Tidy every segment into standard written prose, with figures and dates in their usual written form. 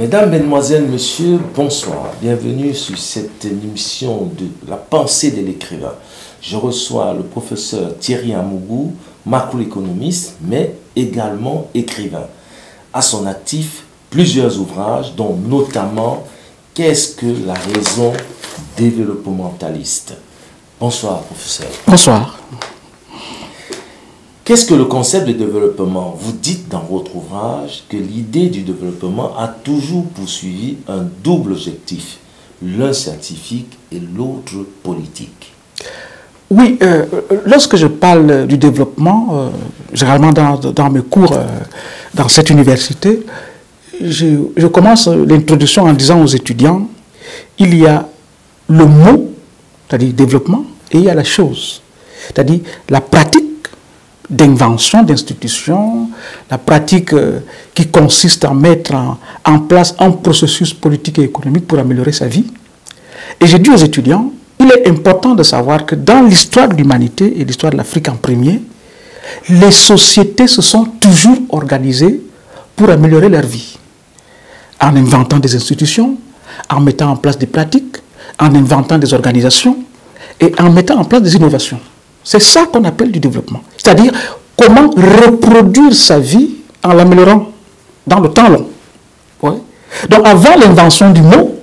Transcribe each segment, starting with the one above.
Mesdames, Mesdemoiselles, Messieurs, bonsoir. Bienvenue sur cette émission de la pensée de l'écrivain. Je reçois le professeur Thierry Amougou, macroéconomiste, mais également écrivain. À son actif, plusieurs ouvrages, dont notamment « Qu'est-ce que la raison développementaliste ?» Bonsoir, professeur. Bonsoir. Qu'est-ce que le concept de développement? Vous dites dans votre ouvrage que l'idée du développement a toujours poursuivi un double objectif, l'un scientifique et l'autre politique. Oui, lorsque je parle du développement, généralement dans mes cours dans cette université, je commence l'introduction en disant aux étudiants, il y a le mot, c'est-à-dire développement, et il y a la chose, c'est-à-dire la pratique d'invention d'institutions, la pratique qui consiste à mettre en place un processus politique et économique pour améliorer sa vie. Et j'ai dit aux étudiants, il est important de savoir que dans l'histoire de l'humanité et l'histoire de l'Afrique en premier, les sociétés se sont toujours organisées pour améliorer leur vie, en inventant des institutions, en mettant en place des pratiques, en inventant des organisations et en mettant en place des innovations. C'est ça qu'on appelle du développement. C'est-à-dire comment reproduire sa vie en l'améliorant dans le temps long. Ouais. Donc avant l'invention du mot,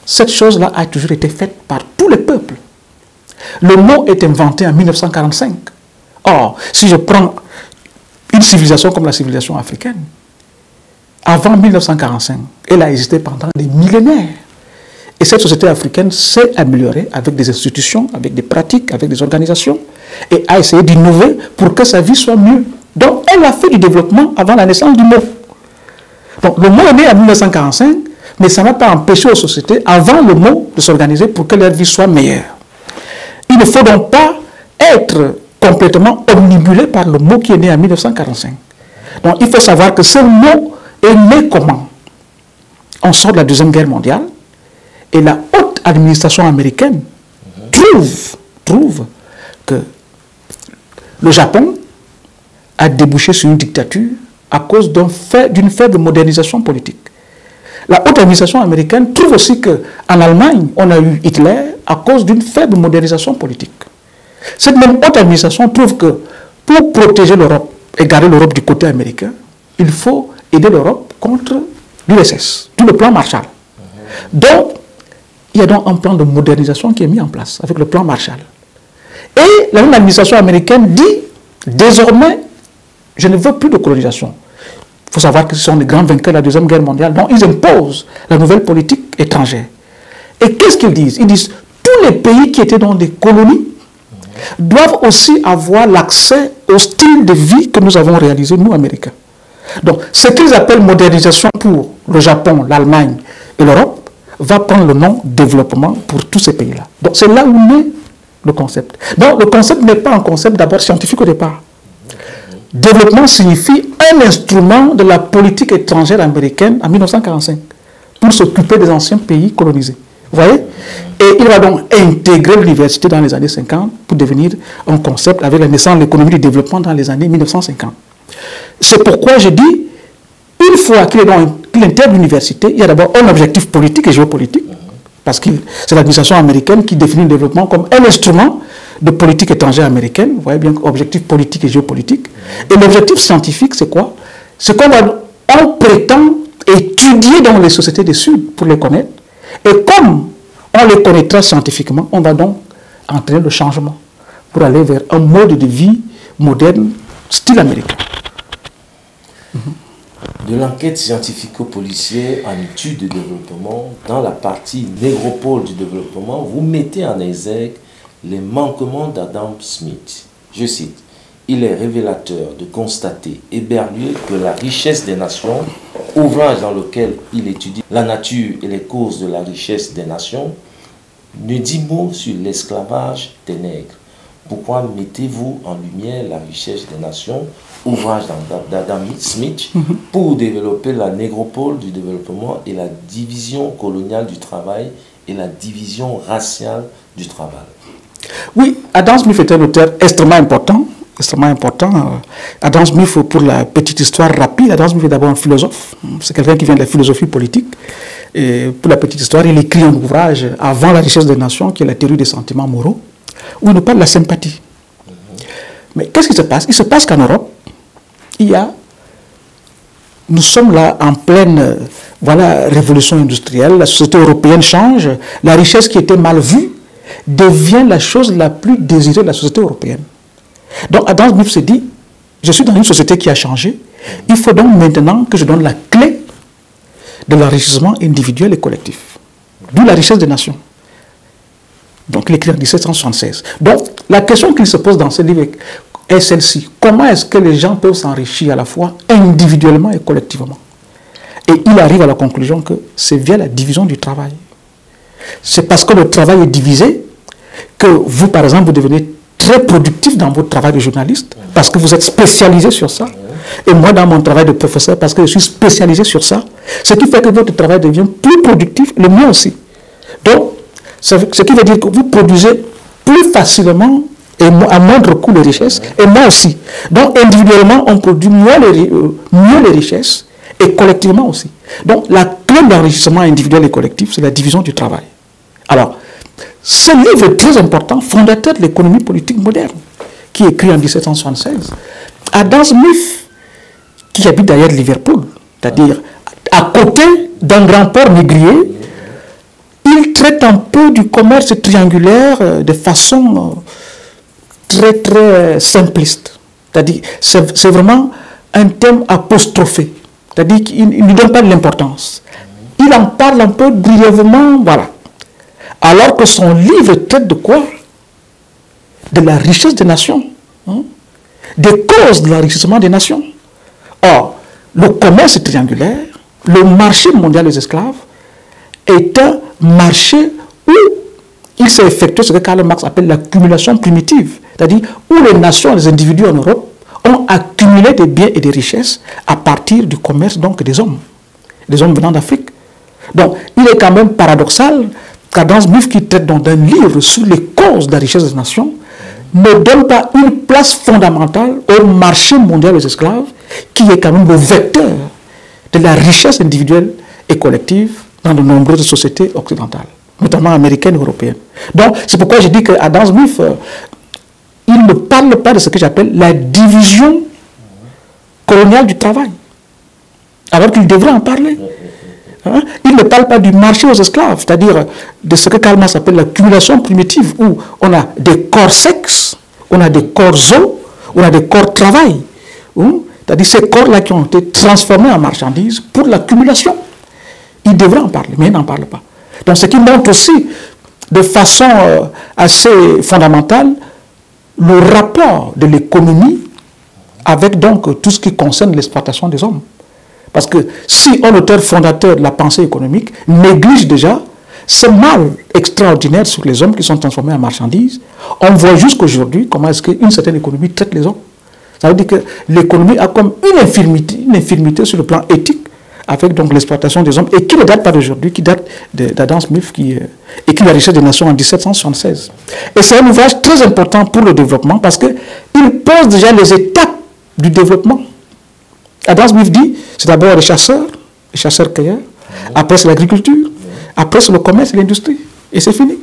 cette chose-là a toujours été faite par tous les peuples. Le mot est inventé en 1945. Or, si je prends une civilisation comme la civilisation africaine, avant 1945, elle a existé pendant des millénaires. Et cette société africaine s'est améliorée avec des institutions, avec des pratiques, avec des organisations, et a essayé d'innover pour que sa vie soit mieux. Donc, elle a fait du développement avant la naissance du mot. Donc, le mot est né en 1945, mais ça n'a pas empêché aux sociétés, avant le mot, de s'organiser pour que leur vie soit meilleure. Il ne faut donc pas être complètement omnibulé par le mot qui est né en 1945. Donc, il faut savoir que ce mot est né comment? On sort de la Deuxième Guerre mondiale, et la haute administration américaine trouve que le Japon a débouché sur une dictature à cause d'une faible modernisation politique. La haute administration américaine trouve aussi qu'en Allemagne, on a eu Hitler à cause d'une faible modernisation politique. Cette même haute administration trouve que pour protéger l'Europe et garder l'Europe du côté américain, il faut aider l'Europe contre l'URSS, tout le plan Marshall. Donc, il y a donc un plan de modernisation qui est mis en place avec le plan Marshall. Et la même administration américaine dit, désormais, je ne veux plus de colonisation. Il faut savoir que ce sont les grands vainqueurs de la Deuxième Guerre mondiale, donc ils imposent la nouvelle politique étrangère. Et qu'est-ce qu'ils disent? Ils disent, tous les pays qui étaient dans des colonies doivent aussi avoir l'accès au style de vie que nous avons réalisé, nous, Américains. Donc, ce qu'ils appellent modernisation pour le Japon, l'Allemagne et l'Europe, va prendre le nom développement pour tous ces pays-là. Donc c'est là où naît le concept. Donc le concept n'est pas un concept d'abord scientifique au départ. Développement signifie un instrument de la politique étrangère américaine en 1945 pour s'occuper des anciens pays colonisés. Vous voyez? Et il va donc intégrer l'université dans les années 50 pour devenir un concept avec la naissance de l'économie du développement dans les années 1950. C'est pourquoi je dis, une fois qu'il intègre l'université, il y a d'abord un objectif politique et géopolitique, parce que c'est l'administration américaine qui définit le développement comme un instrument de politique étrangère américaine, vous voyez bien, objectif politique et géopolitique. Et l'objectif scientifique, c'est quoi? C'est qu'on prétend étudier dans les sociétés du Sud pour les connaître, et comme on les connaîtra scientifiquement, on va donc entraîner le changement pour aller vers un mode de vie moderne, style américain. De l'enquête scientifico-policière en études de développement, dans la partie négropole du développement, vous mettez en exergue les manquements d'Adam Smith. Je cite, « Il est révélateur de constater, éberlué, que la richesse des nations, ouvrage dans lequel il étudie la nature et les causes de la richesse des nations, ne dit mot sur l'esclavage des nègres. Pourquoi mettez-vous en lumière la richesse des nations, ouvrage d'Adam Smith, pour développer la négropole du développement et la division coloniale du travail et la division raciale du travail ?» Oui, Adam Smith est un auteur extrêmement important. extrêmement important. Adam Smith, pour la petite histoire rapide, Adam Smith est d'abord un philosophe. C'est quelqu'un qui vient de la philosophie politique. Et pour la petite histoire, il écrit un ouvrage avant la richesse des nations, qui est la théorie des sentiments moraux, où il nous parle de la sympathie. Mais qu'est-ce qui se passe? Il se passe qu'en Europe, nous sommes là en pleine révolution industrielle, la société européenne change, la richesse qui était mal vue devient la chose la plus désirée de la société européenne. Donc Adam Smith se dit, je suis dans une société qui a changé, il faut donc maintenant que je donne la clé de l'enrichissement individuel et collectif, d'où la richesse des nations. Donc il écrit en 1776. Donc la question qu'il se pose dans ce livre est celle-ci. Comment est-ce que les gens peuvent s'enrichir à la fois individuellement et collectivement? Et il arrive à la conclusion que c'est via la division du travail. C'est parce que le travail est divisé que vous, par exemple, vous devenez très productif dans votre travail de journaliste, parce que vous êtes spécialisé sur ça. Et moi, dans mon travail de professeur, parce que je suis spécialisé sur ça. Ce qui fait que votre travail devient plus productif, le mien aussi. Donc, ce qui veut dire que vous produisez plus facilement et à moindre coût les richesses, et moi aussi. Donc, individuellement, on produit mieux les richesses, et collectivement aussi. Donc, la clé d'enrichissement individuel et collectif, c'est la division du travail. Alors, ce livre est très important, fondateur de l'économie politique moderne, qui est écrit en 1776. Adam Smith, qui habite d'ailleurs Liverpool, c'est-à-dire à côté d'un grand port négrier, il traite un peu du commerce triangulaire de façon très très simpliste. C'est-à-dire, c'est vraiment un thème apostrophé. C'est-à-dire qu'il ne donne pas de l'importance. Il en parle un peu brièvement, voilà. Alors que son livre traite de quoi? De la richesse des nations. Des causes de l'enrichissement des nations. Or, le commerce triangulaire, le marché mondial des esclaves, est un marché où il s'est effectué ce que Karl Marx appelle l'accumulation primitive. C'est-à-dire où les nations, les individus en Europe, ont accumulé des biens et des richesses à partir du commerce donc des hommes venant d'Afrique. Donc, il est quand même paradoxal qu'Adam Smith, qui traite donc d'un livre sur les causes de la richesse des nations, ne donne pas une place fondamentale au marché mondial des esclaves, qui est quand même le vecteur de la richesse individuelle et collective dans de nombreuses sociétés occidentales, notamment américaines et européennes. Donc, c'est pourquoi je dis que Adam Smith, il ne parle pas de ce que j'appelle la division coloniale du travail, alors qu'il devrait en parler. Il ne parle pas du marché aux esclaves, c'est-à-dire de ce que Karl Marx appelle l'accumulation primitive, où on a des corps sexes, on a des corps os, on a des corps travail. C'est-à-dire ces corps-là qui ont été transformés en marchandises pour l'accumulation. Il devrait en parler, mais il n'en parle pas. Donc ce qui montre aussi, de façon assez fondamentale, le rapport de l'économie avec donc tout ce qui concerne l'exploitation des hommes. Parce que si un auteur fondateur de la pensée économique néglige déjà ce mal extraordinaire sur les hommes qui sont transformés en marchandises, on voit jusqu'aujourd'hui comment est-ce qu'une certaine économie traite les hommes. Ça veut dire que l'économie a comme une infirmité sur le plan éthique avec donc l'exploitation des hommes, et qui ne date pas d'aujourd'hui, qui date d'Adam Smith, qui écrit La richesse des nations en 1776. Et c'est un ouvrage très important pour le développement parce qu'il pose déjà les étapes du développement. Adam Smith dit, c'est d'abord les chasseurs-cueilleurs, après c'est l'agriculture, après c'est le commerce et l'industrie, et c'est fini.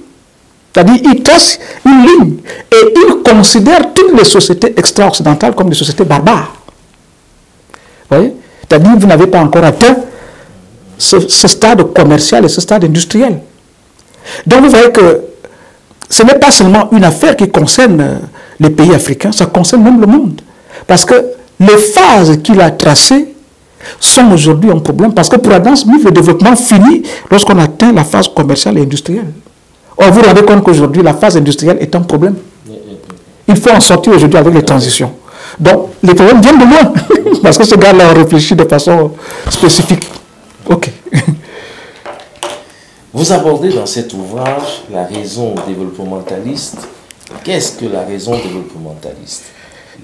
C'est-à-dire, il trace une ligne, et il considère toutes les sociétés extra-occidentales comme des sociétés barbares. Vous voyez? C'est-à-dire, vous n'avez pas encore atteint ce stade commercial et ce stade industriel. Donc, vous voyez que ce n'est pas seulement une affaire qui concerne les pays africains, ça concerne même le monde. Parce que les phases qu'il a tracées sont aujourd'hui un problème, parce que pour Adam Smith, le développement finit lorsqu'on atteint la phase commerciale et industrielle. Or, vous vous rendez compte qu'aujourd'hui, la phase industrielle est un problème. Il faut en sortir aujourd'hui avec les transitions. Donc, les problèmes viennent de loin, parce que ce gars-là a réfléchi de façon spécifique. Ok. Vous abordez dans cet ouvrage la raison développementaliste. Qu'est-ce que la raison développementaliste?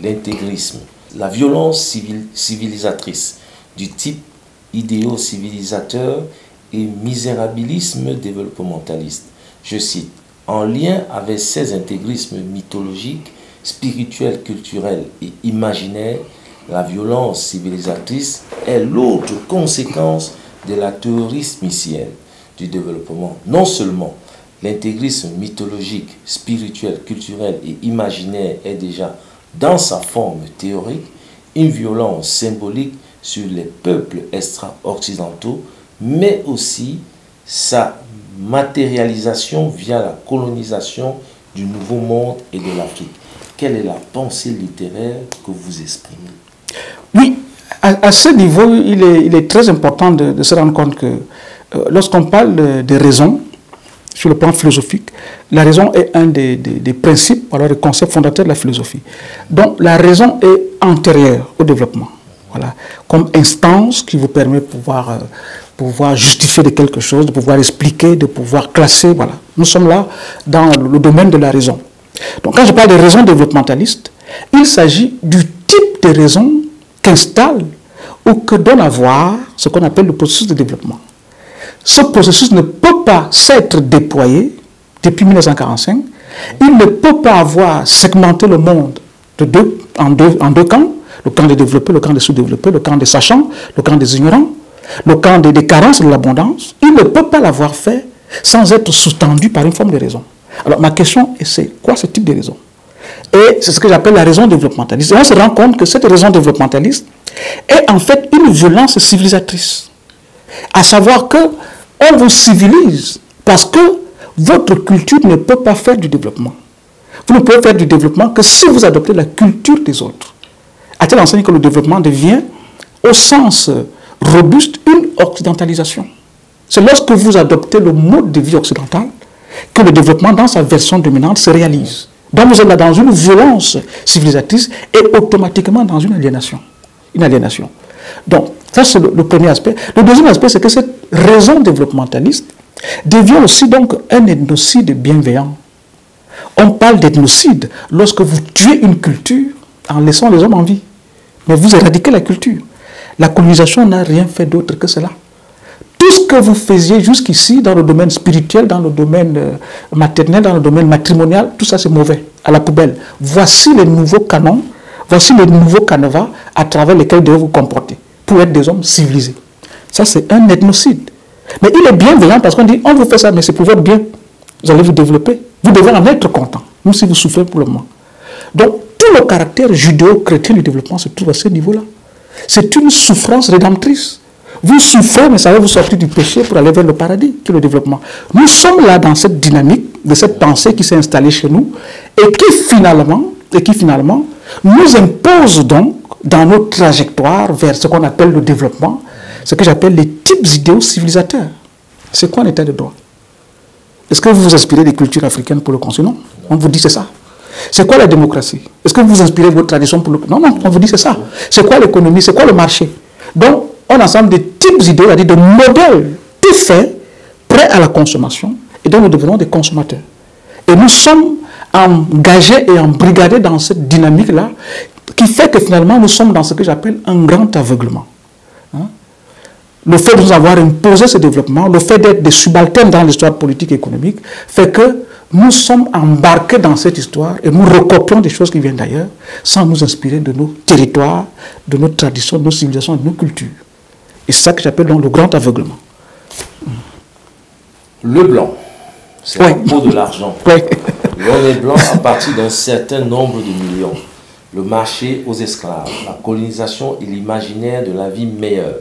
L'intégrisme, la violence civilisatrice du type idéo-civilisateur et misérabilisme développementaliste. Je cite, en lien avec ces intégrismes mythologiques spirituelle, culturelle et imaginaire, la violence civilisatrice est l'autre conséquence de la théorie smithsienne du développement. Non seulement l'intégrisme mythologique, spirituel, culturel et imaginaire est déjà dans sa forme théorique une violence symbolique sur les peuples extra-occidentaux, mais aussi sa matérialisation via la colonisation du Nouveau Monde et de l'Afrique. Quelle est la pensée littéraire que vous exprimez? Oui, à ce niveau, il est très important de se rendre compte que lorsqu'on parle de raison, sur le plan philosophique, la raison est un des principes, alors des concepts fondateurs de la philosophie. Donc la raison est antérieure au développement, voilà, comme instance qui vous permet de pouvoir justifier de quelque chose, de pouvoir expliquer, de pouvoir classer, voilà. Nous sommes là dans le domaine de la raison. Donc quand je parle de raison développementaliste, il s'agit du type de raison qu'installe ou que donne à voir ce qu'on appelle le processus de développement. Ce processus ne peut pas s'être déployé depuis 1945. Il ne peut pas avoir segmenté le monde en deux camps, le camp des développés, le camp des sous-développés, le camp des sachants, le camp des ignorants, le camp des carences et de l'abondance. Il ne peut pas l'avoir fait sans être sous-tendu par une forme de raison. Alors ma question est, c'est quoi ce type de raison? Et c'est ce que j'appelle la raison développementaliste. Et on se rend compte que cette raison développementaliste est en fait une violence civilisatrice. À savoir que on vous civilise parce que votre culture ne peut pas faire du développement. Vous ne pouvez faire du développement que si vous adoptez la culture des autres. A-t-il enseigné que le développement devient, au sens robuste, une occidentalisation? C'est lorsque vous adoptez le mode de vie occidental que le développement dans sa version dominante se réalise. Donc vous êtes là dans une violence civilisatrice et automatiquement dans une aliénation. Donc, ça c'est le premier aspect. Le deuxième aspect, c'est que cette raison développementaliste devient aussi donc un ethnocide bienveillant. On parle d'ethnocide lorsque vous tuez une culture en laissant les hommes en vie. Mais vous éradiquez la culture. La colonisation n'a rien fait d'autre que cela. Tout ce que vous faisiez jusqu'ici dans le domaine spirituel, dans le domaine maternel, dans le domaine matrimonial, tout ça c'est mauvais, à la poubelle. Voici les nouveaux canons, voici les nouveaux canevas à travers lesquels vous devez vous comporter pour être des hommes civilisés. Ça c'est un ethnocide. Mais il est bienveillant parce qu'on dit, on vous fait ça, mais c'est pour votre bien. Vous allez vous développer. Vous devez en être content, même si vous souffrez pour le moment. Donc, tout le caractère judéo-chrétien du développement se trouve à ce niveau-là. C'est une souffrance rédemptrice. Vous souffrez, mais ça va vous sortir du péché pour aller vers le paradis, qui est le développement. Nous sommes là dans cette dynamique, de cette pensée qui s'est installée chez nous, et qui finalement nous impose donc, dans notre trajectoire vers ce qu'on appelle le développement, ce que j'appelle les types idéaux civilisateurs. C'est quoi un état de droit? Est-ce que vous vous inspirez des cultures africaines pour le construire? Non, on vous dit c'est ça. C'est quoi la démocratie? Est-ce que vous vous inspirez de votre tradition pour le... Non, on vous dit c'est ça. C'est quoi l'économie? C'est quoi le marché? Donc, on a ensemble de types idéaux, c'est-à-dire de modèles tout faits, prêts à la consommation, et donc nous devenons des consommateurs. Et nous sommes engagés et embrigadés dans cette dynamique-là, qui fait que finalement nous sommes dans ce que j'appelle un grand aveuglement. Le fait de nous avoir imposé ce développement, le fait d'être des subalternes dans l'histoire politique et économique, fait que nous sommes embarqués dans cette histoire et nous recopions des choses qui viennent d'ailleurs, sans nous inspirer de nos territoires, de nos traditions, de nos civilisations, de nos cultures. Et c'est ça que j'appelle donc le grand aveuglement. Le blanc, c'est la peau de l'argent. L'on est blanc à partir d'un certain nombre de millions. Le marché aux esclaves, la colonisation et l'imaginaire de la vie meilleure.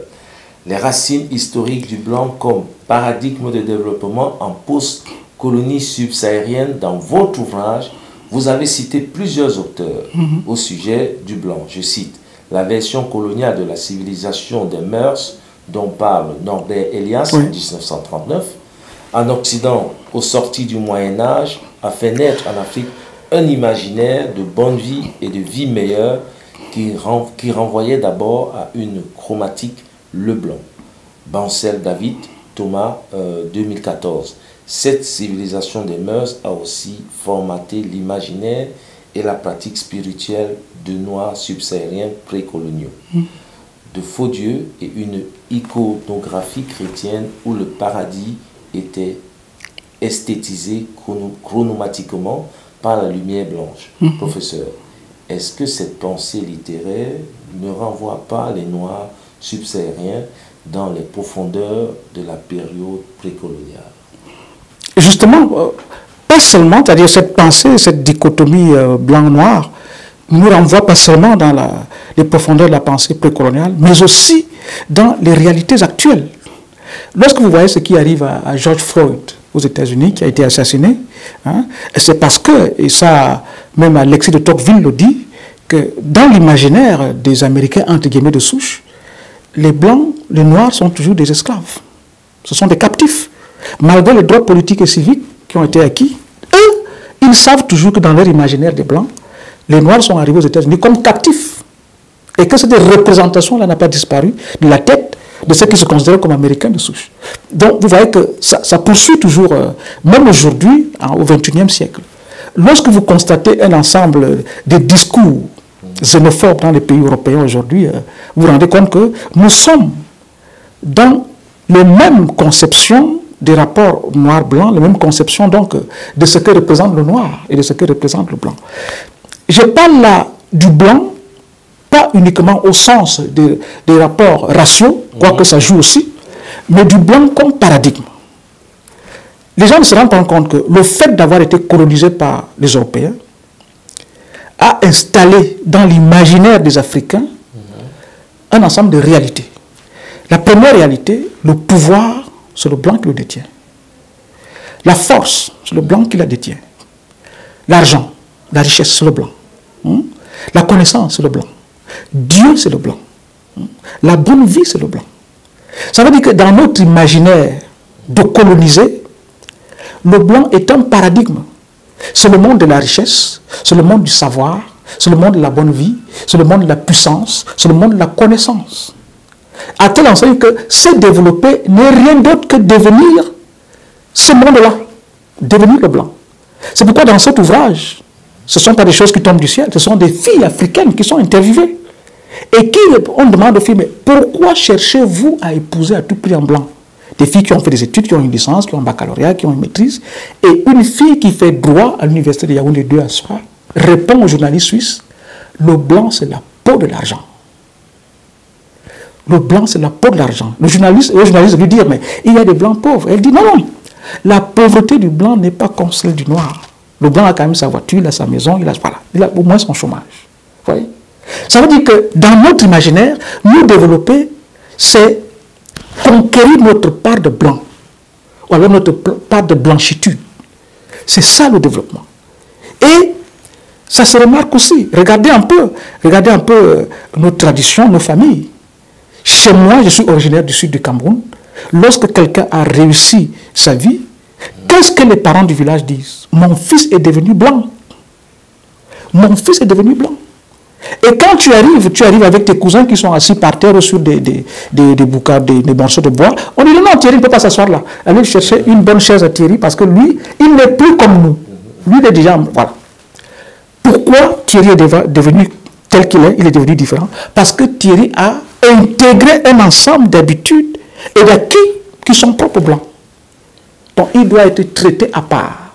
Les racines historiques du blanc comme paradigme de développement en post-colonie subsaharienne. Dans votre ouvrage, vous avez cité plusieurs auteurs au sujet du blanc. Je cite la version coloniale de la civilisation des mœurs dont parle Norbert Elias en 1939. En Occident, aux sorties du Moyen-Âge, a fait naître en Afrique un imaginaire de bonne vie et de vie meilleure qui renvoyait d'abord à une chromatique le blanc. Bancel David, Thomas, 2014. Cette civilisation des mœurs a aussi formaté l'imaginaire et la pratique spirituelle de noirs subsahariens précoloniaux. De faux dieux et une iconographie chrétienne où le paradis était esthétisé chronomatiquement par la lumière blanche. Professeur, est-ce que cette pensée littéraire ne renvoie pas les Noirs subsahariens dans les profondeurs de la période précoloniale? Justement, pas seulement, c'est-à-dire cette pensée, cette dichotomie blanc-noir, nous renvoie pas seulement dans les profondeurs de la pensée précoloniale, mais aussi dans les réalités actuelles. Lorsque vous voyez ce qui arrive à George Floyd aux États-Unis, qui a été assassiné, hein, c'est parce que, et ça, même Alexis de Tocqueville le dit, que dans l'imaginaire des Américains, entre guillemets, de souche, les Blancs, les Noirs sont toujours des esclaves. Ce sont des captifs. Malgré les droits politiques et civiques qui ont été acquis, eux, ils savent toujours que dans leur imaginaire des Blancs, les Noirs sont arrivés aux États-Unis comme captifs. Et que cette représentation-là n'a pas disparu de la tête de ceux qui se considèrent comme Américains de souche. Donc, vous voyez que ça poursuit toujours, même aujourd'hui, hein, au XXIe siècle. Lorsque vous constatez un ensemble de discours xénophobes dans les pays européens aujourd'hui, vous vous rendez compte que nous sommes dans les mêmes conceptions des rapports noir-blanc, les mêmes conceptions donc de ce que représente le noir et de ce que représente le blanc. Je parle là du blanc, pas uniquement au sens des rapports raciaux, quoique ça joue aussi, mais du blanc comme paradigme. Les gens ne se rendent pas compte que le fait d'avoir été colonisé par les Européens a installé dans l'imaginaire des Africains un ensemble de réalités. La première réalité, le pouvoir, c'est le blanc qui le détient. La force, c'est le blanc qui la détient. L'argent, la richesse, c'est le blanc. La connaissance, c'est le blanc. Dieu, c'est le blanc. La bonne vie, c'est le blanc. Ça veut dire que dans notre imaginaire de coloniser, le blanc est un paradigme. C'est le monde de la richesse, c'est le monde du savoir, c'est le monde de la bonne vie, c'est le monde de la puissance, c'est le monde de la connaissance. À tel enseigne que se développer n'est rien d'autre que devenir ce monde-là, devenir le blanc. C'est pourquoi dans cet ouvrage, ce ne sont pas des choses qui tombent du ciel, ce sont des filles africaines qui sont interviewées. Et qui, on demande aux filles, mais pourquoi cherchez-vous à épouser à tout prix en blanc? Des filles qui ont fait des études, qui ont une licence, qui ont un baccalauréat, qui ont une maîtrise. Et une fille qui fait droit à l'université de Yaoundé 2 à Soir répond aux journalistes suisses, le blanc c'est la peau de l'argent. Le blanc c'est la peau de l'argent. Le journaliste lui dit, mais il y a des blancs pauvres. Elle dit, non, non, la pauvreté du blanc n'est pas comme celle du noir. Le blanc a quand même sa voiture, il a sa maison, il a au moins son chômage. Vous voyez? Ça veut dire que dans notre imaginaire, nous développer, c'est conquérir notre part de blanc, ou alors notre part de blanchitude. C'est ça le développement. Et ça se remarque aussi. Regardez un peu nos traditions, nos familles. Chez moi, je suis originaire du sud du Cameroun. Lorsque quelqu'un a réussi sa vie, qu'est-ce que les parents du village disent? Mon fils est devenu blanc. Mon fils est devenu blanc. Et quand tu arrives avec tes cousins qui sont assis par terre sur des morceaux de bois. On dit non, Thierry ne peut pas s'asseoir là. Allez chercher une bonne chaise à Thierry parce que lui, il n'est plus comme nous. Lui, il est déjà... Voilà. Pourquoi Thierry est devenu tel qu'il est? Il est devenu différent. Parce que Thierry a intégré un ensemble d'habitudes et d'acquis qui sont propres blancs. Donc, il doit être traité à part.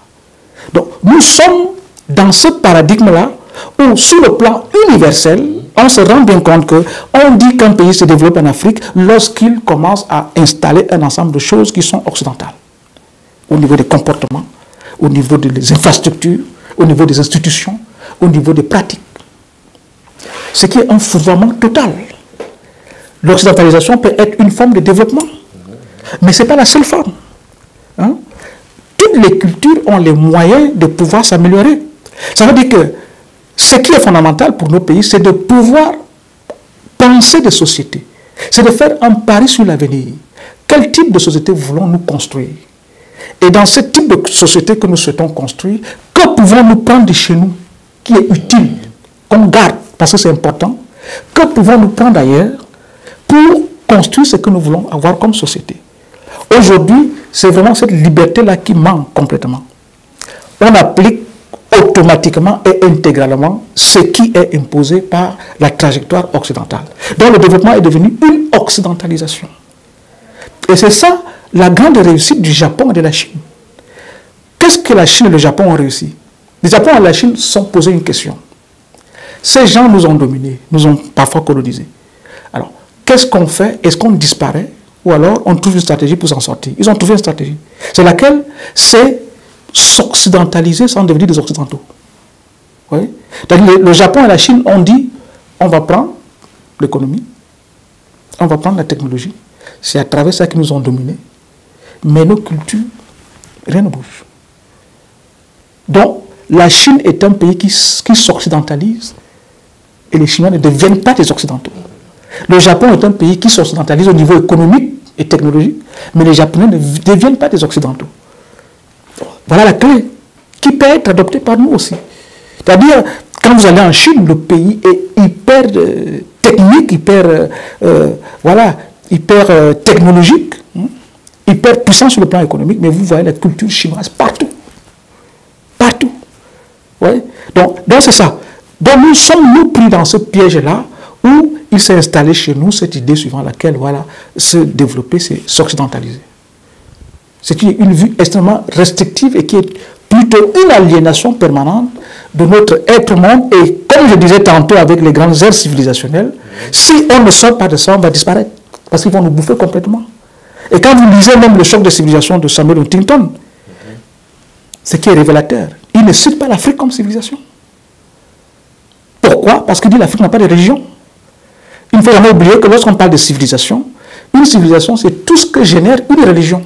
Donc, nous sommes dans ce paradigme-là où, sur le plan universel, on se rend bien compte qu'on dit qu'un pays se développe en Afrique lorsqu'il commence à installer un ensemble de choses qui sont occidentales. Au niveau des comportements, au niveau des infrastructures, au niveau des institutions, au niveau des pratiques. Ce qui est un fourvoiement total. L'occidentalisation peut être une forme de développement, mais ce n'est pas la seule forme. Hein? Toutes les cultures ont les moyens de pouvoir s'améliorer. Ça veut dire que ce qui est fondamental pour nos pays, c'est de pouvoir penser des sociétés. C'est de faire un pari sur l'avenir. Quel type de société voulons-nous construire? Et dans ce type de société que nous souhaitons construire, que pouvons-nous prendre de chez nous qui est utile, qu'on garde, parce que c'est important? Que pouvons-nous prendre ailleurs pour construire ce que nous voulons avoir comme société? Aujourd'hui, c'est vraiment cette liberté-là qui manque complètement. On applique automatiquement et intégralement ce qui est imposé par la trajectoire occidentale. Donc le développement est devenu une occidentalisation. Et c'est ça la grande réussite du Japon et de la Chine. Qu'est-ce que la Chine et le Japon ont réussi? Le Japon et la Chine se sont posés une question. Ces gens nous ont dominés, nous ont parfois colonisés. Alors, qu'est-ce qu'on fait? Est-ce qu'on disparaît? Ou alors on trouve une stratégie pour s'en sortir? Ils ont trouvé une stratégie. C'est laquelle? C'est s'occidentaliser sans devenir des Occidentaux. Vous voyez? Le Japon et la Chine ont dit, on va prendre l'économie, on va prendre la technologie. C'est à travers ça qu'ils nous ont dominés. Mais nos cultures, rien ne bouge. Donc, la Chine est un pays qui s'occidentalise et les Chinois ne deviennent pas des Occidentaux. Le Japon est un pays qui s'occidentalise au niveau économique et technologique, mais les Japonais ne deviennent pas des Occidentaux. Voilà la clé qui peut être adoptée par nous aussi. C'est-à-dire, quand vous allez en Chine, le pays est hyper technique, hyper technologique, hyper puissant sur le plan économique, mais vous voyez la culture chinoise partout. Partout. Ouais. Donc c'est ça. Donc nous sommes pris dans ce piège-là où il s'est installé chez nous cette idée suivant laquelle se développer, c'est s'occidentaliser. C'est une vue extrêmement restrictive et qui est plutôt une aliénation permanente de notre être monde. Et comme je disais tantôt avec les grandes aires civilisationnelles, si on ne sort pas de ça, on va disparaître. Parce qu'ils vont nous bouffer complètement. Et quand vous lisez même le choc de civilisation de Samuel Huntington, ce qui est révélateur, il ne cite pas l'Afrique comme civilisation. Pourquoi? Parce qu'il dit que l'Afrique n'a pas de religion. Il ne faut jamais oublier que lorsqu'on parle de civilisation, une civilisation, c'est tout ce que génère une religion.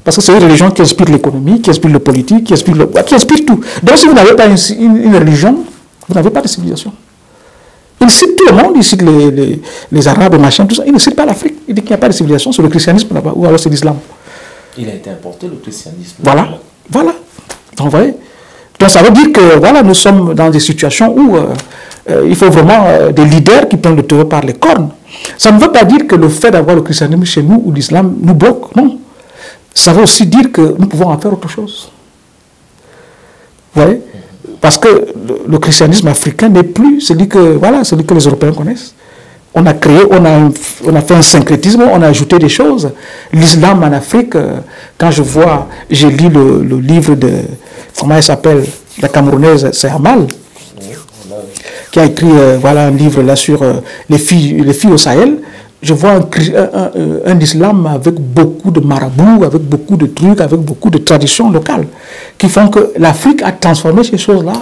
Parce que c'est une religion qui inspire l'économie, qui inspire le politique, qui inspire tout. Donc si vous n'avez pas une religion, vous n'avez pas de civilisation. Il cite tout le monde, il cite les Arabes, machin, tout ça. Il ne cite pas l'Afrique. Il dit qu'il n'y a pas de civilisation, c'est le christianisme là-bas, ou alors c'est l'islam. Il a été importé, le christianisme. Voilà. Donc, vous voyez. Donc ça veut dire que nous sommes dans des situations où il faut vraiment des leaders qui prennent le taureau par les cornes. Ça ne veut pas dire que le fait d'avoir le christianisme chez nous ou l'islam nous bloque, non. Ça veut aussi dire que nous pouvons en faire autre chose. Vous voyez? Parce que le christianisme africain n'est plus celui que les Européens connaissent. On a créé, on a fait un syncrétisme, on a ajouté des choses. L'islam en Afrique, quand j'ai lu le livre de, comment elle s'appelle, la Camerounaise, c'est Amal, qui a écrit un livre là sur les filles au Sahel. Je vois un islam avec beaucoup de marabouts, avec beaucoup de trucs, avec beaucoup de traditions locales, qui font que l'Afrique a transformé ces choses-là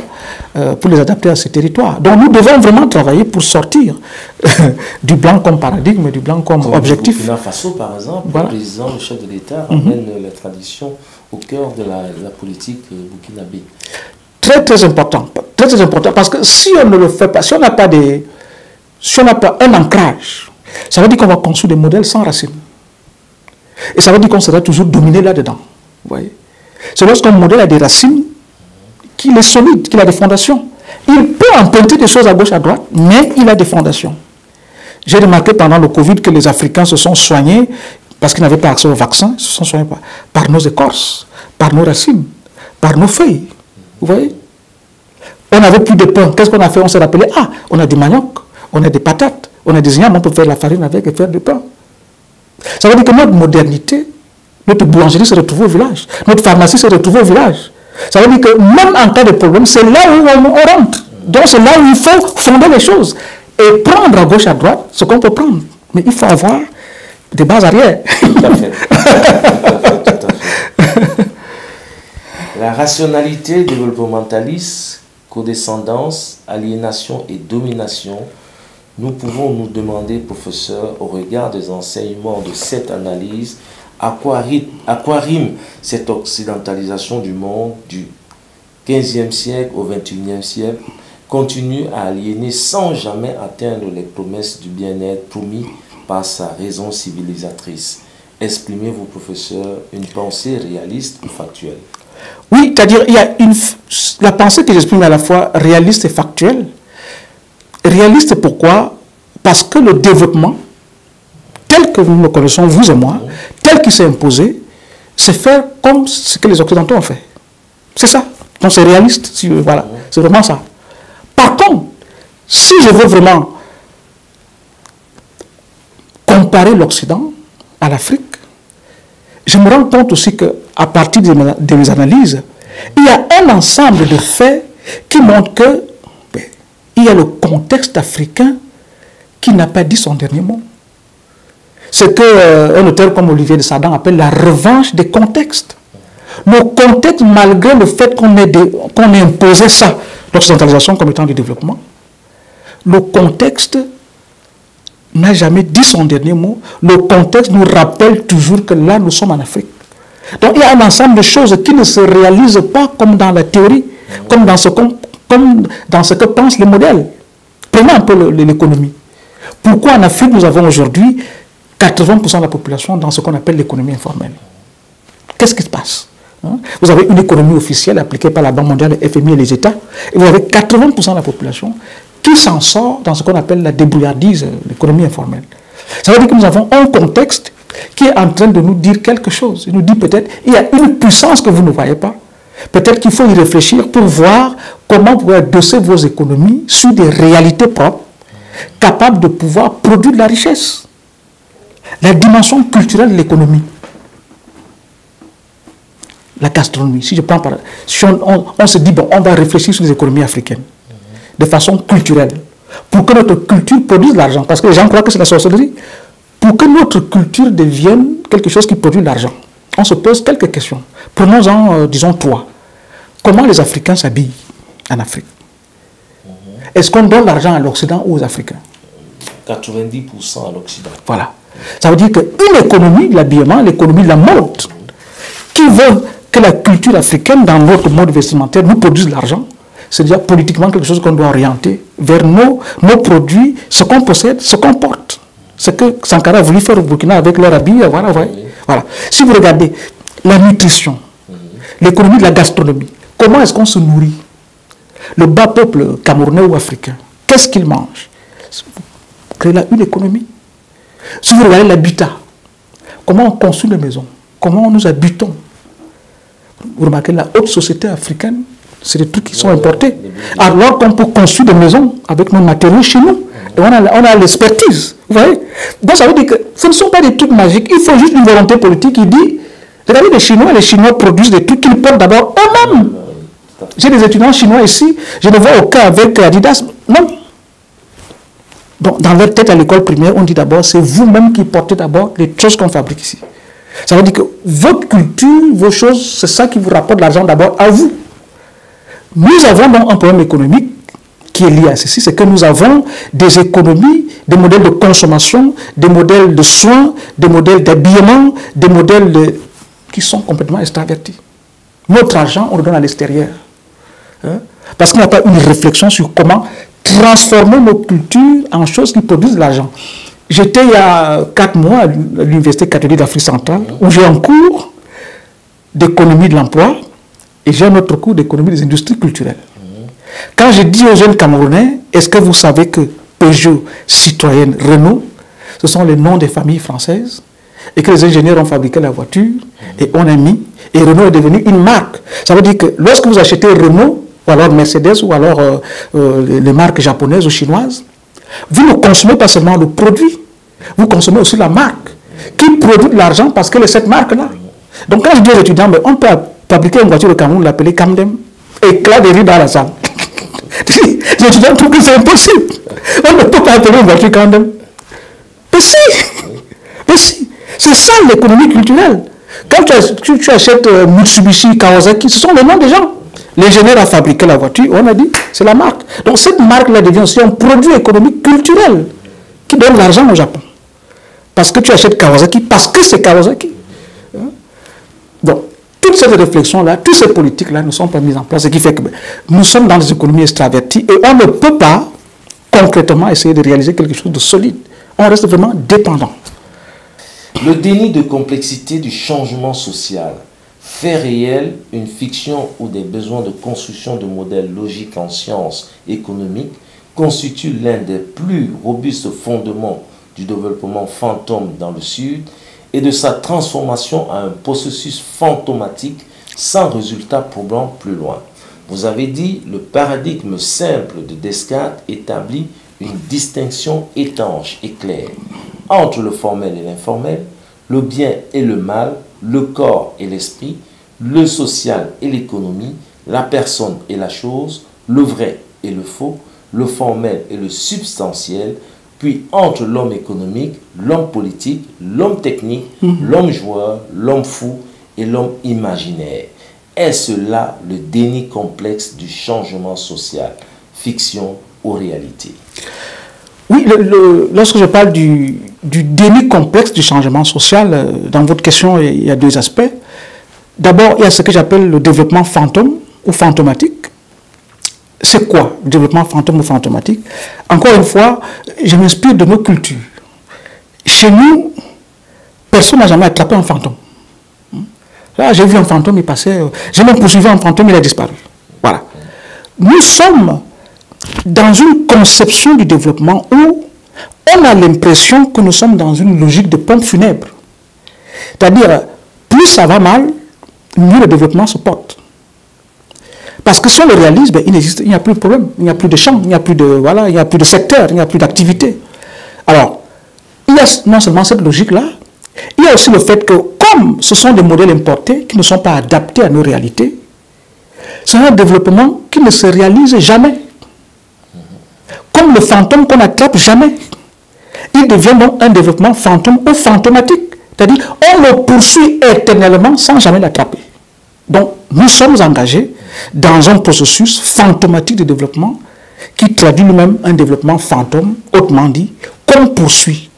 pour les adapter à ses territoires. Donc nous devons vraiment travailler pour sortir du blanc comme paradigme, du blanc comme objectif. Au Burkina Faso, par exemple, le président, le chef de l'État, ramène la tradition au cœur de la politique burkinabé. Très très important, parce que si on ne le fait pas, si on n'a pas un ancrage, ça veut dire qu'on va construire des modèles sans racines. Et ça veut dire qu'on sera toujours dominé là-dedans. C'est lorsqu'un modèle a des racines, qu'il est solide, qu'il a des fondations. Il peut emprunter des choses à gauche, à droite, mais il a des fondations. J'ai remarqué pendant le Covid que les Africains se sont soignés, parce qu'ils n'avaient pas accès au vaccin, ils se sont soignés par nos écorces, par nos racines, par nos feuilles. Vous voyez? On n'avait plus de pain. Qu'est-ce qu'on a fait? On s'est rappelé, on a du manioc, on a des patates. On a des ignames, on peut faire la farine avec et faire du pain. Ça veut dire que notre modernité, notre boulangerie se retrouve au village. Notre pharmacie se retrouve au village. Ça veut dire que même en cas de problème, c'est là où on rentre. Donc c'est là où il faut fonder les choses. Et prendre à gauche, à droite, ce qu'on peut prendre. Mais il faut avoir des bases arrière. Tout à fait. Tout à fait. La rationalité développementaliste, codescendance, aliénation et domination. Nous pouvons nous demander, professeur, au regard des enseignements de cette analyse, à quoi rime cette occidentalisation du monde du XVe siècle au XXIe siècle continue à aliéner sans jamais atteindre les promesses du bien-être promis par sa raison civilisatrice. Exprimez-vous, professeur, une pensée réaliste ou factuelle? Oui, c'est-à-dire il y a la pensée que j'exprime à la fois réaliste et factuelle. Réaliste, pourquoi? Parce que le développement, tel que nous le connaissons, vous et moi, tel qu'il s'est imposé, c'est faire comme ce que les Occidentaux ont fait. C'est ça. Donc c'est réaliste. Voilà, c'est vraiment ça. Par contre, si je veux vraiment comparer l'Occident à l'Afrique, je me rends compte aussi qu'à partir de mes analyses, Il y a un ensemble de faits qui montrent que il y a le contexte africain qui n'a pas dit son dernier mot. C'est qu'un auteur comme Olivier de Sadan appelle la revanche des contextes. Nos contextes, malgré le fait qu'on ait imposé ça, l'occidentalisation comme étant du développement, le contexte n'a jamais dit son dernier mot. Le contexte nous rappelle toujours que là, nous sommes en Afrique. Donc il y a un ensemble de choses qui ne se réalisent pas comme dans la théorie, comme dans ce que pensent les modèles. Prenons un peu l'économie. Pourquoi en Afrique nous avons aujourd'hui 80% de la population dans ce qu'on appelle l'économie informelle? Qu'est-ce qui se passe? Vous avez une économie officielle appliquée par la Banque mondiale, le FMI et les États, et vous avez 80% de la population qui s'en sort dans ce qu'on appelle la débrouillardise, l'économie informelle. Ça veut dire que nous avons un contexte qui est en train de nous dire quelque chose. Il nous dit peut-être il y a une puissance que vous ne voyez pas. Peut-être qu'il faut y réfléchir pour voir comment vous pouvez adosser vos économies sur des réalités propres, capables de pouvoir produire de la richesse. La dimension culturelle de l'économie. La gastronomie. Si je prends si on se dit, bon, on va réfléchir sur les économies africaines de façon culturelle, pour que notre culture produise de l'argent. Parce que les gens croient que c'est la sorcellerie. Pour que notre culture devienne quelque chose qui produit de l'argent, on se pose quelques questions. Prenons-en, disons, 3. Comment les Africains s'habillent en Afrique? Est-ce qu'on donne l'argent à l'Occident ou aux Africains? 90% à l'Occident. Voilà. Ça veut dire qu'une économie de l'habillement, l'économie de la mode, qui veut que la culture africaine, dans notre mode vestimentaire, nous produise de l'argent, c'est déjà politiquement quelque chose qu'on doit orienter vers nos produits, ce qu'on possède, ce qu'on porte. Ce que Sankara a voulu faire au Burkina avec leur habit, voilà, voilà. Si vous regardez la nutrition, l'économie de la gastronomie, comment est-ce qu'on se nourrit? Le bas peuple camerounais ou africain, qu'est-ce qu'il mange? Créer là une économie. Si vous regardez l'habitat, comment on construit les maisons, comment nous habitons. Vous remarquez la haute société africaine, c'est des trucs qui sont importés. Alors qu'on peut construire des maisons avec nos matériaux chez nous. Et on a l'expertise. Vous voyez? Donc ça veut dire que ce ne sont pas des trucs magiques. Il faut juste une volonté politique qui dit, regardez les Chinois produisent des trucs qu'ils portent d'abord eux-mêmes. J'ai des étudiants chinois ici, je ne vois aucun avec Adidas. Non. Donc dans leur tête à l'école primaire, on dit d'abord, c'est vous-même qui portez d'abord les choses qu'on fabrique ici. Ça veut dire que votre culture, vos choses, c'est ça qui vous rapporte l'argent d'abord à vous. Nous avons donc un problème économique qui est lié à ceci, c'est que nous avons des économies, des modèles de consommation, des modèles de soins, des modèles d'habillement, des modèles qui sont complètement extravertis. Notre argent, on le donne à l'extérieur. Parce qu'il n'y a pas une réflexion sur comment transformer nos cultures en choses qui produisent de l'argent. J'étais il y a 4 mois à l'Université catholique d'Afrique centrale, où j'ai un cours d'économie de l'emploi et j'ai un autre cours d'économie des industries culturelles. Quand je dis aux jeunes Camerounais, est-ce que vous savez que Peugeot, Citroën, Renault, ce sont les noms des familles françaises, et que les ingénieurs ont fabriqué la voiture, et on a mis, et Renault est devenu une marque. Ça veut dire que lorsque vous achetez Renault, ou alors Mercedes, ou alors les marques japonaises ou chinoises, vous ne consommez pas seulement le produit, vous consommez aussi la marque, qui produit de l'argent parce qu'elle est cette marque-là. Donc quand je dis aux étudiants, mais on peut fabriquer une voiture au Cameroun, l'appeler Camden, éclat de rire dans la salle. Les étudiants trouvent que c'est impossible. On ne peut pas appeler une voiture Camden. Mais si, c'est ça l'économie culturelle. Quand tu achètes Mitsubishi, Kawasaki, ce sont les noms des gens. L'ingénieur a fabriqué la voiture, on a dit, c'est la marque. Donc cette marque-là devient aussi un produit économique culturel qui donne l'argent au Japon. Parce que tu achètes Kawasaki, parce que c'est Kawasaki. Donc, toutes ces réflexions-là, toutes ces politiques-là ne sont pas mises en place, ce qui fait que nous sommes dans des économies extraverties et on ne peut pas concrètement essayer de réaliser quelque chose de solide. On reste vraiment dépendant. Le déni de complexité du changement social fait réel une fiction où des besoins de construction de modèles logiques en sciences économiques constituent l'un des plus robustes fondements du développement fantôme dans le Sud et de sa transformation à un processus fantomatique sans résultat probant plus loin. Vous avez dit, le paradigme simple de Descartes établit une distinction étanche et claire entre le formel et l'informel, le bien et le mal, le corps et l'esprit, le social et l'économie, la personne et la chose, le vrai et le faux, le formel et le substantiel, puis entre l'homme économique, l'homme politique, l'homme technique, l'homme joueur, l'homme fou et l'homme imaginaire. Est-ce là le déni complexe du changement social, fiction ou réalité? Oui, lorsque je parle du déni complexe du changement social, dans votre question, il y a deux aspects. D'abord, il y a ce que j'appelle le développement fantôme ou fantomatique. C'est quoi le développement fantôme ou fantomatique? Encore une fois, je m'inspire de nos cultures. Chez nous, personne n'a jamais attrapé un fantôme. Là, j'ai vu un fantôme, il passait. J'ai même poursuivi un fantôme, il a disparu. Voilà. Nous sommes dans une conception du développement où on a l'impression que nous sommes dans une logique de pompe funèbre. C'est-à-dire, plus ça va mal, mieux le développement se porte. Parce que si on le réalise, ben, il n'y a plus de problème, il n'y a plus de champ, il n'y a plus de, voilà, il n'y a plus de secteur, il n'y a plus d'activité. Alors, il y a non seulement cette logique-là, il y a aussi le fait que, comme ce sont des modèles importés qui ne sont pas adaptés à nos réalités, c'est un développement qui ne se réalise jamais. Comme le fantôme qu'on n'attrape jamais. Il devient donc un développement fantôme ou fantomatique. C'est-à-dire, on le poursuit éternellement sans jamais l'attraper. Donc, nous sommes engagés dans un processus fantomatique de développement qui traduit lui-même un développement fantôme, autrement dit, qu'on poursuit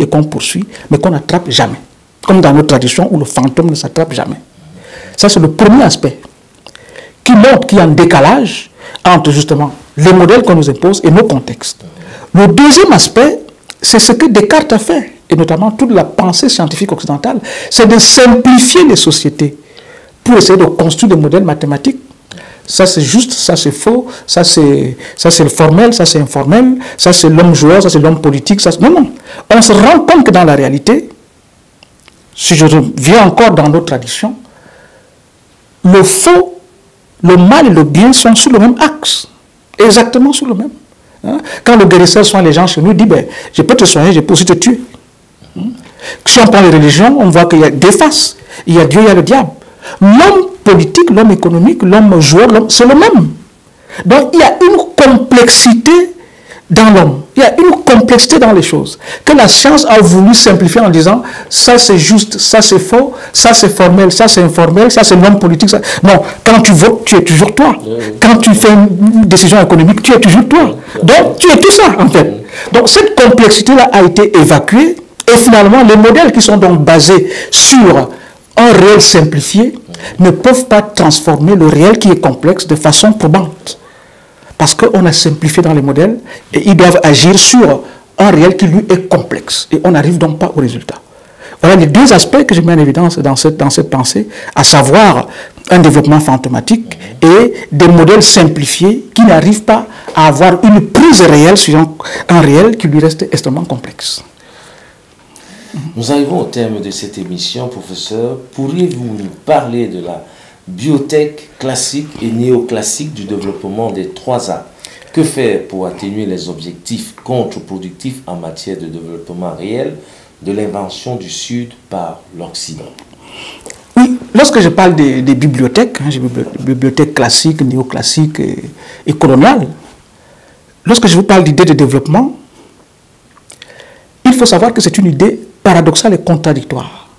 et qu'on poursuit, mais qu'on n'attrape jamais. Comme dans notre tradition où le fantôme ne s'attrape jamais. Ça, c'est le premier aspect qui montre qu'il y a un décalage entre justement les modèles qu'on nous impose et nos contextes. Le deuxième aspect, c'est ce que Descartes a fait, et notamment toute la pensée scientifique occidentale, c'est de simplifier les sociétés pour essayer de construire des modèles mathématiques. Ça c'est juste, ça c'est faux, ça c'est le formel, ça c'est informel, ça c'est l'homme joueur, ça c'est l'homme politique. Ça, non, non. On se rend compte que dans la réalité, si je reviens encore dans notre tradition, le faux, le mal et le bien sont sur le même axe. Exactement sur le même. Hein? Quand le guérisseur soigne les gens chez nous, il dit, ben, je peux te soigner, je peux aussi te tuer. Si on prend les religions, on voit qu'il y a deux faces. Il y a Dieu, il y a le diable. L'homme politique, l'homme économique, l'homme joueur, c'est le même. Donc il y a une complexité dans l'homme. Il y a une complexité dans les choses que la science a voulu simplifier en disant ça c'est juste, ça c'est faux, ça c'est formel, ça c'est informel, ça c'est l'homme politique. Ça... Non, quand tu votes, tu es toujours toi. Quand tu fais une décision économique, tu es toujours toi. Donc tu es tout ça en fait. Donc cette complexité-là a été évacuée et finalement les modèles qui sont donc basés sur un réel simplifié ne peuvent pas transformer le réel qui est complexe de façon probante. Parce qu'on a simplifié dans les modèles et ils doivent agir sur un réel qui lui est complexe. Et on n'arrive donc pas au résultat. Voilà les deux aspects que je mets en évidence dans cette pensée, à savoir un développement fantomatique et des modèles simplifiés qui n'arrivent pas à avoir une prise réelle sur un réel qui lui reste extrêmement complexe. Nous arrivons au terme de cette émission, professeur. Pourriez-vous nous parler de la biotech classique et néoclassique du développement des 3 A? Que faire pour atténuer les objectifs contre-productifs en matière de développement réel de l'invention du Sud par l'Occident? Oui, lorsque je parle des bibliothèques, hein, bibliothèques classiques, néoclassiques et coloniales, lorsque je vous parle d'idée de développement, il faut savoir que c'est une idée paradoxale et contradictoire.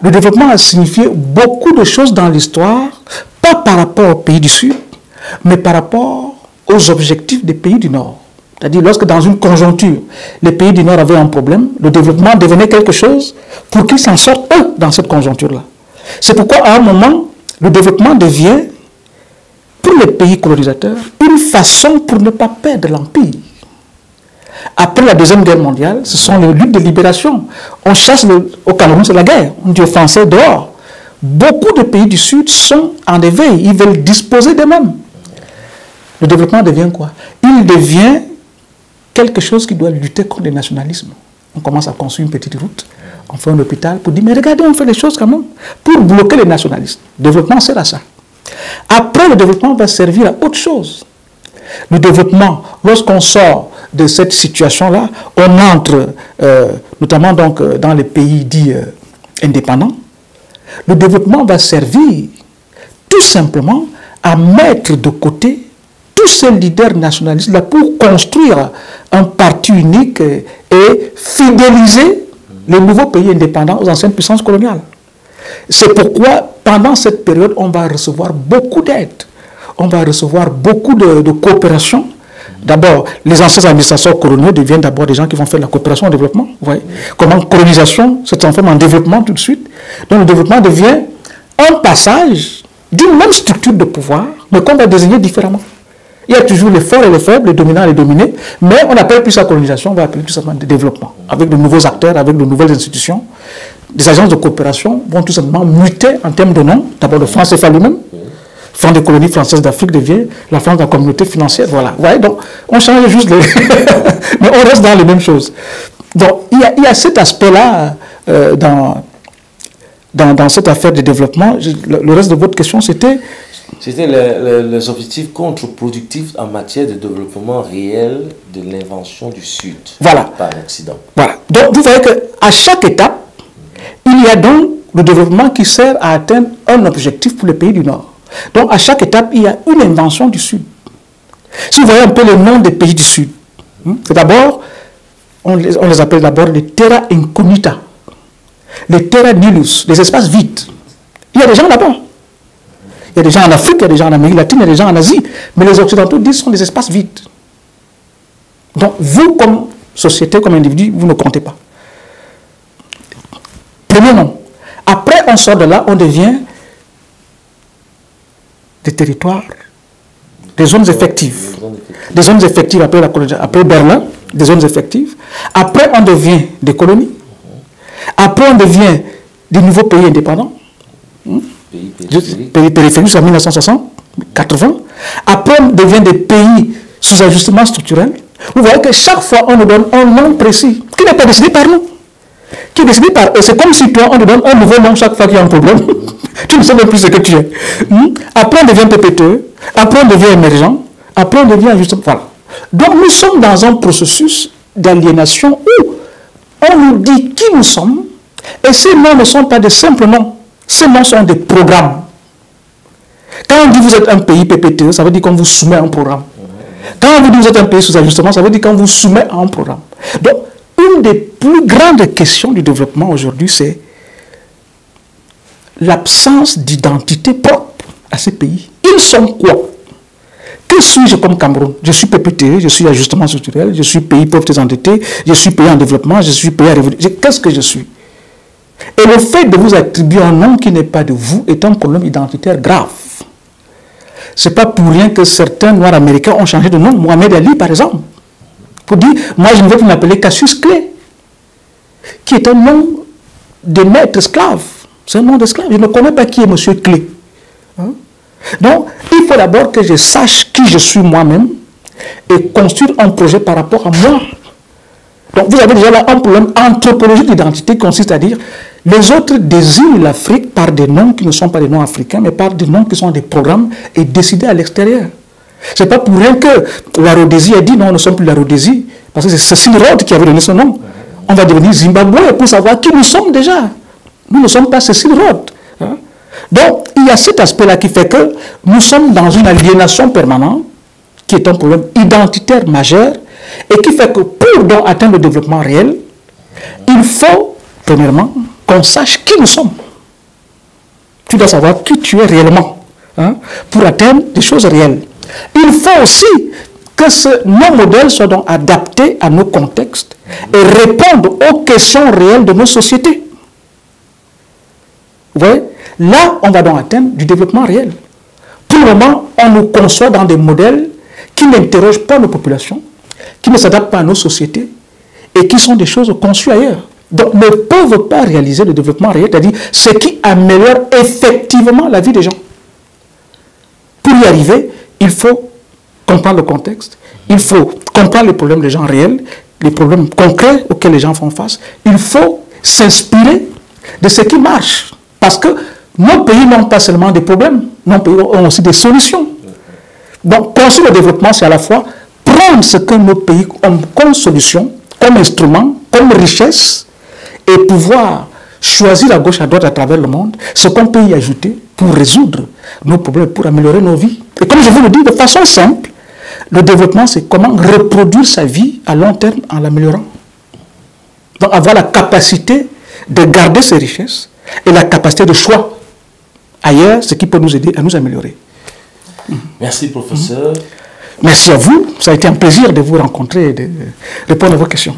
Le développement a signifié beaucoup de choses dans l'histoire, pas par rapport aux pays du Sud, mais par rapport aux objectifs des pays du Nord. C'est-à-dire, lorsque dans une conjoncture, les pays du Nord avaient un problème, le développement devenait quelque chose pour qu'ils s'en sortent, eux, dans cette conjoncture-là. C'est pourquoi, à un moment, le développement devient, pour les pays colonisateurs, une façon pour ne pas perdre l'empire. Après la Deuxième Guerre mondiale, ce sont les luttes de libération. On chasse au Cameroun, c'est la guerre. On dit aux Français dehors. Beaucoup de pays du Sud sont en éveil. Ils veulent disposer d'eux-mêmes. Le développement devient quoi? Il devient quelque chose qui doit lutter contre le nationalisme. On commence à construire une petite route. On fait un hôpital pour dire, mais regardez, on fait les choses quand même. Pour bloquer les nationalistes. Le développement sert à ça. Après, le développement va servir à autre chose. Le développement, lorsqu'on sort de cette situation-là, on entre notamment donc, dans les pays dits indépendants. Le développement va servir tout simplement à mettre de côté tous ces leaders nationalistes-là pour construire un parti unique et fidéliser les nouveaux pays indépendants aux anciennes puissances coloniales. C'est pourquoi, pendant cette période, on va recevoir beaucoup d'aide. On va recevoir beaucoup de coopération. D'abord, les anciens administrateurs coloniaux deviennent d'abord des gens qui vont faire de la coopération au développement. Vous voyez comment colonisation se transforme en développement tout de suite. Donc le développement devient un passage d'une même structure de pouvoir, mais qu'on va désigner différemment. Il y a toujours les forts et les faibles, les dominants et les dominés, mais on n'appelle plus ça colonisation, on va appeler tout simplement développement, avec de nouveaux acteurs, avec de nouvelles institutions. Des agences de coopération vont tout simplement muter en termes de nom. D'abord le franc CFA lui-même. France des colonies françaises d'Afrique devient la France de la communauté financière. Voilà. Vous voyez, donc on change juste les... mais on reste dans les mêmes choses. Donc il y a cet aspect-là dans cette affaire de développement. Le reste de votre question, c'était... C'était les objectifs contre-productifs en matière de développement réel de l'invention du Sud. Voilà. Par l'Occident. Voilà. Donc vous voyez qu'à chaque étape, il y a donc le développement qui sert à atteindre un objectif pour les pays du Nord. Donc à chaque étape, il y a une invention du Sud. Si vous voyez un peu le nom des pays du Sud, c'est d'abord, on les appelle d'abord les terra incognita, les terra nihilus, les espaces vides. Il y a des gens là-bas. Il y a des gens en Afrique, il y a des gens en Amérique latine, il y a des gens en Asie. Mais les Occidentaux disent que ce sont des espaces vides. Donc vous, comme société, comme individu, vous ne comptez pas. Premièrement. Après, on sort de là, on devient des territoires, des zones effectives. Des zones effectives après Berlin, des zones effectives. Après, on devient des colonies. Après, on devient des nouveaux pays indépendants. Pays périphériques jusqu'en 1960, 80. Après, on devient des pays sous ajustement structurel. Vous voyez que chaque fois, on nous donne un nom précis qui n'est pas décidé par nous. Qui est décidé par eux. C'est comme si toi, on te donne un nouveau nom chaque fois qu'il y a un problème. Tu ne sais même plus ce que tu es. Après, on devient PPTE. Après, on devient émergent. Après, on devient ajustement. Voilà. Donc, nous sommes dans un processus d'aliénation où on nous dit qui nous sommes. Et ces noms ne sont pas de simples noms. Ces noms sont des programmes. Quand on dit que vous êtes un pays PPTE, ça veut dire qu'on vous soumet à un programme. Quand on vous dit que vous êtes un pays sous ajustement, ça veut dire qu'on vous soumet à un programme. Donc, une des plus grandes questions du développement aujourd'hui, c'est l'absence d'identité propre à ces pays. Ils sont quoi? Que suis-je comme Cameroun? Je suis PPTE, je suis ajustement structurel, je suis pays pauvreté endetté, je suis pays en développement, je suis pays à révolution. Qu'est-ce que je suis? Et le fait de vous attribuer un nom qui n'est pas de vous est un problème identitaire grave. Ce n'est pas pour rien que certains Noirs américains ont changé de nom. Mohamed Ali, par exemple. Pour dire, moi je ne veux plus m'appeler Cassius Clay, qui est un nom de maître esclave. C'est un nom d'esclave. Je ne connais pas qui est M. Clay. Donc, il faut d'abord que je sache qui je suis moi-même et construire un projet par rapport à moi. Donc, vous avez déjà là un problème anthropologique d'identité qui consiste à dire les autres désignent l'Afrique par des noms qui ne sont pas des noms africains, mais par des noms qui sont des programmes et décidés à l'extérieur. Ce n'est pas pour rien que la Rhodésie a dit non, nous ne sommes plus la Rhodésie, parce que c'est Cécile Rhodes qui avait donné son nom. On va devenir Zimbabwe pour savoir qui nous sommes déjà. Nous ne sommes pas Cécile Rhodes. Donc, il y a cet aspect-là qui fait que nous sommes dans une aliénation permanente, qui est un problème identitaire majeur, et qui fait que pour donc atteindre le développement réel, il faut, premièrement, qu'on sache qui nous sommes. Tu dois savoir qui tu es réellement, pour atteindre des choses réelles. Il faut aussi que nos modèles soient donc adaptés à nos contextes et répondent aux questions réelles de nos sociétés. Vous voyez? Là, on va donc atteindre du développement réel. Pour le moment, on nous conçoit dans des modèles qui n'interrogent pas nos populations, qui ne s'adaptent pas à nos sociétés et qui sont des choses conçues ailleurs. Donc, ne peuvent pas réaliser le développement réel, c'est-à-dire ce qui améliore effectivement la vie des gens. Pour y arriver, il faut comprendre le contexte, il faut comprendre les problèmes des gens réels, les problèmes concrets auxquels les gens font face. Il faut s'inspirer de ce qui marche. Parce que nos pays n'ont pas seulement des problèmes, nos pays ont aussi des solutions. Donc, penser le développement, c'est à la fois prendre ce que nos pays ont comme solution, comme instrument, comme richesse, et pouvoir choisir à gauche, à droite, à travers le monde, ce qu'on peut y ajouter pour résoudre nos problèmes, pour améliorer nos vies. Et comme je vous le dis, de façon simple, le développement, c'est comment reproduire sa vie à long terme en l'améliorant. Donc avoir la capacité de garder ses richesses et la capacité de choix ailleurs, ce qui peut nous aider à nous améliorer. Merci, professeur. Merci à vous. Ça a été un plaisir de vous rencontrer et de répondre à vos questions.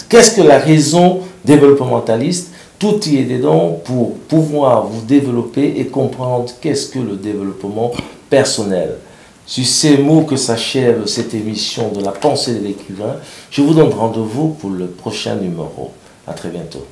Qu'est-ce que la raison développementaliste? Tout y est dedans pour pouvoir vous développer et comprendre qu'est-ce que le développement personnel. Sur ces mots que s'achève cette émission de la pensée de l'écrivain, je vous donne rendez-vous pour le prochain numéro. À très bientôt.